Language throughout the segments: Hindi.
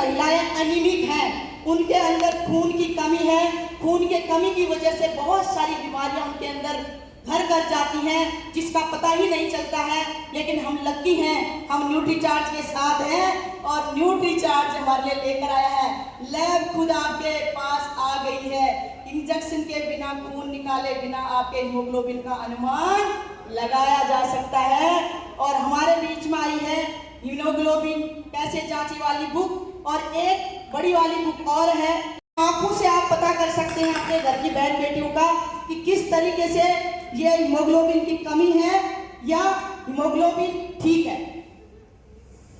महिलाएं अनिमिक हैं, उनके अंदर खून की कमी है, खून के कमी की वजह से बहुत सारी बीमारियां उनके अंदर घर घर जाती हैं, जिसका पता ही नहीं चलता है। लेकिन हम लकी हैं, हम न्यूट्रीचार्ज के साथ हैं और न्यूट्रीचार्ज हमारे लिए लेकर आया है। लैब खुद आपके पास आ गई है। इंजेक्शन के बिना, खून निकाले बिना आपके हीमोग्लोबिन का अनुमान लगाया जा सकता है। और हमारे बीच में आई है हीमोग्लोबिन कैसे जांचे वाली बुक, और एक बड़ी वाली बुक और है। आंखों से आप पता कर सकते हैं अपने घर की बहन बेटियों का कि किस तरीके से ये हीमोग्लोबिन की कमी है या हीमोग्लोबिन ठीक है।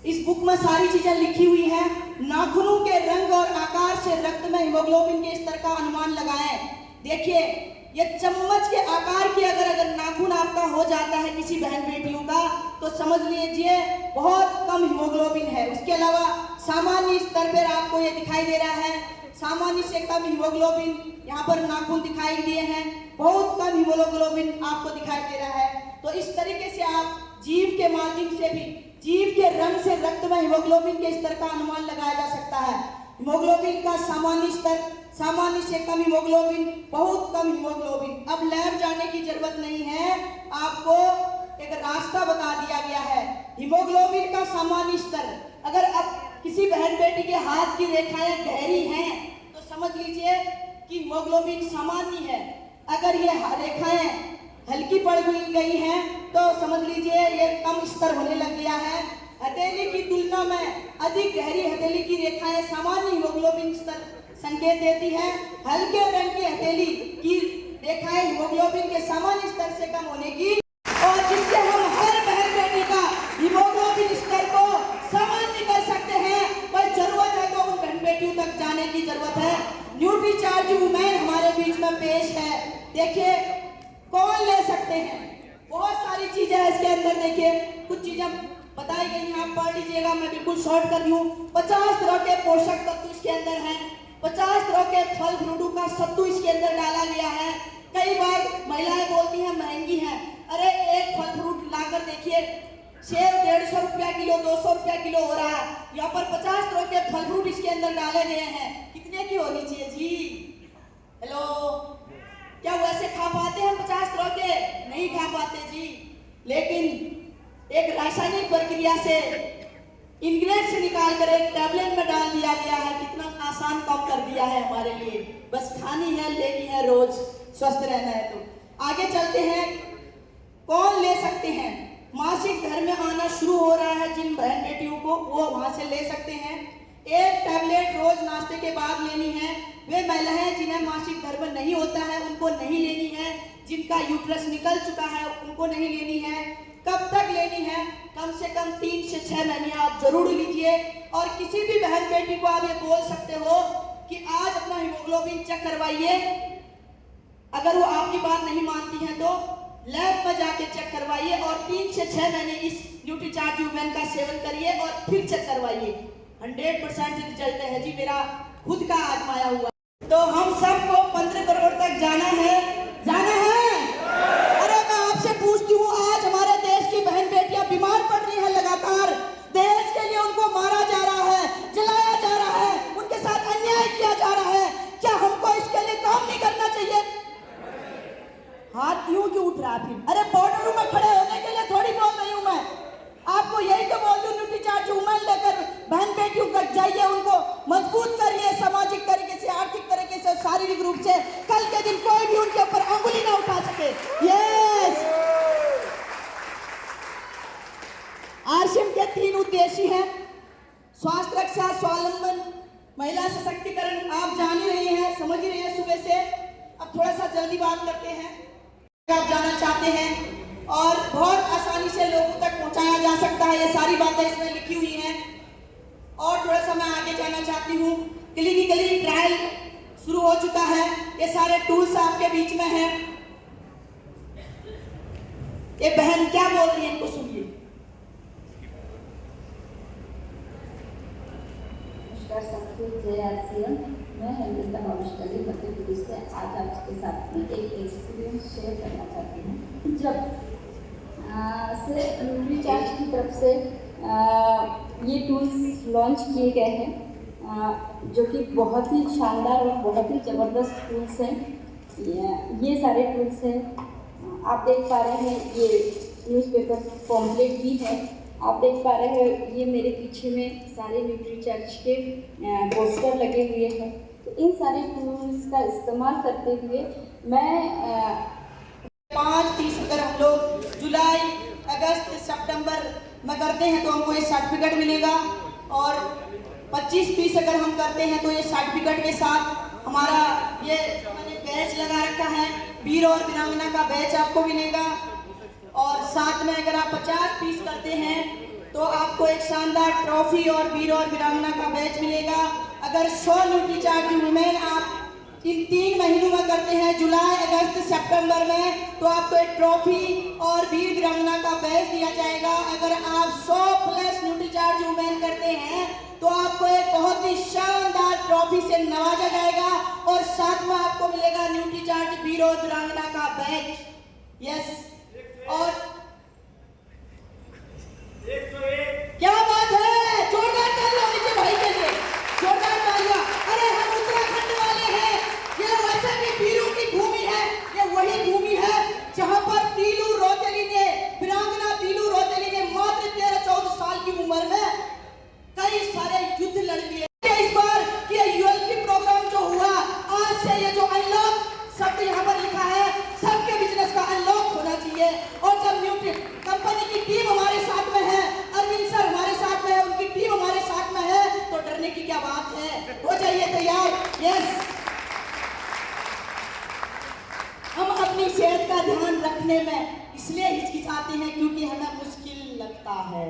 इस बुक में सारी चीजें लिखी हुई हैं। नाखूनों के रंग और आकार से रक्त में हीमोग्लोबिन के स्तर का अनुमान लगाएं। देखिए, ये चम्मच के आकार की अगर नाखून आपका हो जाता है किसी बहन बेटियों का, तो समझ लीजिए बहुत कम हीमोग्लोबिन है। उसके अलावा सामान्य स्तर पर आपको ये दिखाई दे रहा है, सामान्य से कम हीमोग्लोबिन, यहाँ पर नाखून दिखाई दिए हैं, बहुत कम हीमोग्लोबिन आपको दिखाई दे रहा है। तो इस तरीके से आप जीभ के माध्यम से भी, जीभ के रंग से रक्त में हीमोग्लोबिन के स्तर का अनुमान लगाया जा सकता है। हीमोग्लोबिन का सामान्य स्तर, सामान्य से कम हीमोग्लोबिन, बहुत कम हीमोग्लोबिन। अब लैब जाने की जरूरत नहीं है, आपको एक रास्ता बता दिया गया है। हीमोग्लोबिन का सामान्य स्तर, अगर अब किसी बहन बेटी के हाथ की रेखाएं गहरी हैं तो समझ लीजिए कि हीमोग्लोबिन सामान्य है। अगर ये रेखाएं हल्की पड़ गई हैं तो समझ लीजिए ये कम स्तर होने लग गया है। हथेली की तुलना में अधिक गहरी हथेली की रेखाएं सामान्य हीमोग्लोबिन स्तर संकेत देती है। हल्के रंग की हथेली की रेखाएं हीमोग्लोबिन के सामान्य स्तर से कम होने की, और जिससे हम हर बहन बेटी का हीमोग्लोबिन स्तर को सामान्य कर सकते हैं। बस जरूरत है तो उन बहन बेटियों तक जाने की जरूरत है। न्यूट्रीचार्ज वुमेन हमारे बीच में पेश है। देखिए कौन ले सकते हैं, बहुत सारी चीजें हैं इसके अंदर। देखिए कुछ चीजें बताई गई हैं, आप पढ़ लीजिएगा, मैं बिल्कुल शॉर्ट कर रही हूँ। 50 तरह के पोषक तत्व इसके अंदर हैं, 50 तरह के फल फ्रूटों का सत्तू इसके अंदर डाला गया है। कई बार महिलाएं बोलती हैं महंगी है, अरे एक फल फ्रूट लाकर देखिए, सेब 150 रुपया किलो, 200 रुपया किलो हो रहा है। यहाँ पर 50 तरह के फल फ्रूट इसके अंदर डाले गए हैं। कितने की होनी चाहिए जी? हेलो, क्या वैसे खा पाते हैं 50 तरह के? नहीं खा पाते जी। लेकिन एक रासायनिक प्रक्रिया से इंग्रेडिएंट्स निकाल कर एक टैबलेट में डाल दिया गया है। कितना आसान काम कर दिया है हमारे लिए, बस खानी है, लेनी है, रोज स्वस्थ रहना है। तो आगे चलते हैं, कौन ले सकते हैं? मासिक धर्म में आना शुरू हो रहा है जिन बहन बेटियों को, वो वहां से ले सकते हैं। एक टैबलेट रोज नाश्ते के बाद लेनी है। वे महिलाएं जिन्हें मासिक धर्म नहीं होता है उनको नहीं लेनी है। जिनका यूट्रस निकल चुका है उनको नहीं लेनी है। कब तक लेनी है? कम से कम 3 से 6 महीने आप जरूर लीजिए। और किसी भी बहन बेटी को आप ये बोल सकते हो कि आज अपना हीमोग्लोबिन चेक करवाइए। अगर वो आपकी बात नहीं मानती है तो लैब में जाके चेक करवाइए और 3 से 6 महीने इस न्यूट्रीचार्ज वुमेन का सेवन करिए और फिर चेक करवाइए। 100% रिजल्ट है जी, मेरा खुद का आजमाया हुआ। तो हम सबको 15 करोड़ तक जाना है, जाना है। अरे मैं आपसे पूछती हूँ, आज हमारे देश की बहन बेटियां बीमार पड़ रही हैं लगातार, देश के लिए उनको मारा जा रहा है, जलाया जा रहा है, उनके साथ अन्याय किया जा रहा है। क्या हमको इसके लिए काम नहीं करना चाहिए? हाथ यूं क्यों उठ रहा फिर? अरे बॉर्डर में खड़े होने के लिए थोड़ी बोल रही हूं मैं, आपको यही तो बोल दूं, न्यूट्रीचार्ज वुमेन लेकर बहन बेटियों तक जाइए, उनको मजबूत करिए सामाजिक तरीके से, आर्थिक तरीके से, शारीरिक रूप से। कल के दिन कोई भी उनके ऊपर अंगुली ना उठा सके। यस, आरसीएम के 3 उद्देश्य हैं: स्वास्थ्य रक्षा, स्वावलंबन, महिला सशक्तिकरण। आप जान ही रहे हैं, समझ ही रहे हैं सुबह से। अब थोड़ा सा जल्दी बात करते हैं। आप जाना चाहते हैं और बहुत आसानी से लोगों तक पहुंचाया जा सकता है, ये सारी बातें इसमें लिखी हुई हैं। और थोड़ा सा मैं आगे जाना चाहती हूँ। क्लिनिकली ट्रायल शुरू हो चुका है, ये सारे टूल्स आपके बीच में हैं। ये बहन क्या बोल रही है, इनको सुनिए। नमस्कार सबको, जय आरसीएम। मैं हेमलता मावस्टली मध्य प्रदेश से आज आपके साथ में एक एक्सपीरियंस शेयर करना चाहती हूँ। जब से न्यूट्रीचार्ज की तरफ से ये टूल्स लॉन्च किए गए हैं जो कि बहुत ही शानदार और बहुत ही ज़बरदस्त टूल्स हैं। ये सारे टूल्स हैं, आप देख पा रहे हैं। ये न्यूज़पेपर पॉम्पलेट भी है, आप देख पा रहे हैं। ये मेरे पीछे में सारे न्यूट्रीचार्ज के पोस्टर लगे हुए हैं। तो इन सारे टूल्स का इस्तेमाल करते हुए मैं 5-30 अगर हम लोग जुलाई, अगस्त, सितंबर में करते हैं तो हमको ये सर्टिफिकेट मिलेगा, और 25-30 अगर हम करते हैं तो ये सर्टिफिकेट के साथ हमारा ये मैंने बैच लगा रखा है, वीर और वीरांगना का बैच आपको मिलेगा। और साथ में अगर आप 50-30 करते हैं तो आपको एक शानदार ट्रॉफी और वीर और वीरांगना का बैच मिलेगा। अगर 100 न्यूट्रीचार्ज वुमेन आप इन 3 महीनों में करते हैं, जुलाई, अगस्त, सितंबर में, तो आपको एक ट्रॉफी और वीर वीरांगना का बैच दिया जाएगा। अगर आप 100+ न्यूट्रीचार्ज वुमेन करते हैं तो आपको एक बहुत ही शानदार ट्रॉफी से नवाजा जाएगा, और साथ में आपको मिलेगा न्यूट्रीचार्ज वीर और वीरांगना का बैच। यस, और 101 क्या बात है, जोरदार तालियां नीचे भाई के लिए, जोरदार तालियां। अरे हम उत्तराखंड वाले हैं, ये वैसे भी वीरों की भूमि है, ये वही भूमि है जहां पर तीलू रोतेली ने, वीरांगना तीलू रोतेली ने मात्र 13-14 साल की उम्र में कई सारे युद्ध लड़ लिए। इस बार ये यूएलपी प्रोग्राम जो हुआ, आज से ये जो अनलॉक शब्द यहाँ पर लिखा है, सबके बिजनेस का अनलॉक होना चाहिए। और जब न्यूट्री कंपनी की टीम हमारे साथ में है, अरविंद सर हमारे साथ में है, उनकी टीम हमारे साथ में है, तो डरने की क्या बात है, हो जाइए तैयार। यस, हम अपनी सेहत का ध्यान रखने में इसलिए हिचकिचाते हैं क्योंकि हमें मुश्किल लगता है।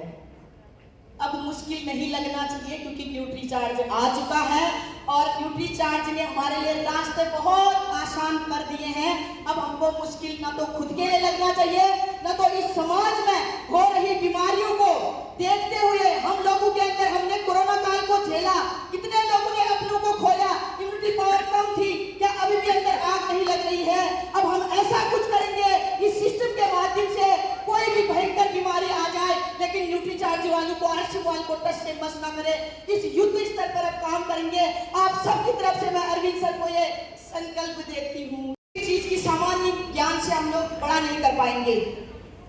अब मुश्किल नहीं लगना चाहिए क्योंकि न्यूट्रीचार्ज आ चुका है, और न्यूट्रीचार्ज ने हमारे लिए रास्ते बहुत आसान कर दिए हैं। अब हमको मुश्किल ना तो खुद के लिए लगना चाहिए, ना तो इस समाज में हो रही बीमारियों को देखते हुए हम लोगों के अंदर, हमने कोरोना काल को झेला, कितने लोगों ने अपनों को खोया, इम्यूनिटी पावर कम थी, क्या अभी भी अंदर आग नहीं लग रही है? अब हम ऐसा कुछ करेंगे इस सिस्टम के माध्यम से, कोई भी भयंकर बीमारी आ जाए लेकिन न्यूट्रीचार्ज वालों को, आरएस वालों को टच से मस ना करे। इस युद्ध स्तर पर अब काम करेंगे। आप सबकी तरफ से मैं अरविंद सर को ये संकल्प देती हूँ। इस चीज की सामान्य ज्ञान से हम लोग बड़ा नहीं कर पाएंगे,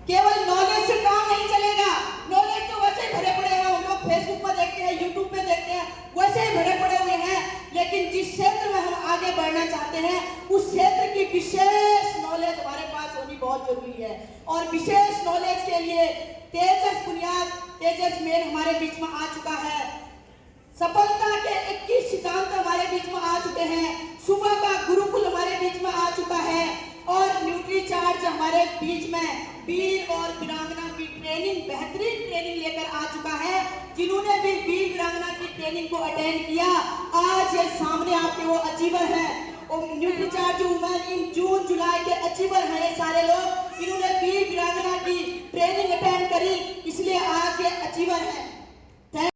केवल नॉलेज से काम नहीं चलेगा। नॉलेज तो वैसे ही भरे पड़े हैं, हम लोग फेसबुक पर देखते हैं, यूट्यूब पे देखते हैं, वैसे ही भरे पड़े हुए हैं। लेकिन जिस क्षेत्र में हम आगे बढ़ना चाहते हैं उस क्षेत्र की विशेष नॉलेज हमारे पास होनी बहुत जरूरी है। और विशेष नॉलेज के लिए तेजस बुनियाद, तेजस मेन हमारे बीच में आ चुका है। सफलता के 21 सिद्धांत हमारे बीच में आ चुके हैं। सुबह का गुरुकुल हमारे बीच में आ चुका है, और न्यूट्रीचार्ज हमारे बीच में वीर और वीरांगना की ट्रेनिंग, बेहतरीन ट्रेनिंग लेकर आ चुका है। जिन्होंने भी वीर वीरांगना की ट्रेनिंग को अटेंड किया, आज ये सामने आपके वो अचीवर हैं। और न्यूट्रीचार्ज वुमेन इन जून जुलाई के अचीवर हैं ये सारे लोग, इन्होंने वीर वीरांगना की ट्रेनिंग अटेंड करी, इसलिए आज ये अचीवर है।